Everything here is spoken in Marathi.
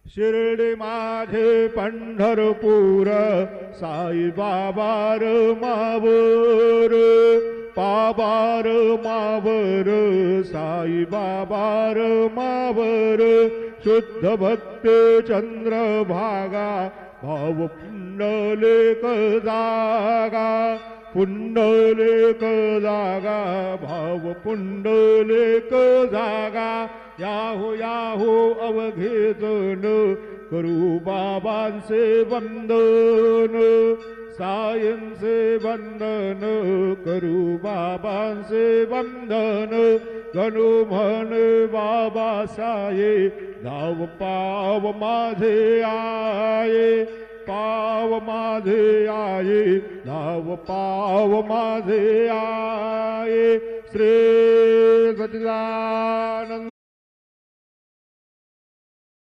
शिर्डी माझे पंढरपूर साई बाबार मावर पाबार मावर साई बाबार मावर शुद्ध भक्त चंद्रभागा भाव पुंडलिक जागा पुंडलिक जागा भाव पुंडलिक जागा याहो याहो अवघेजन करू बाबांचे वंदन सायंचे वंदन करू बाबांचे वंदन गणू म्हण बाबा साये धाव पाव माझे आये पाव माझे आये धाव पाव माझे आये श्री सच्चिदानंद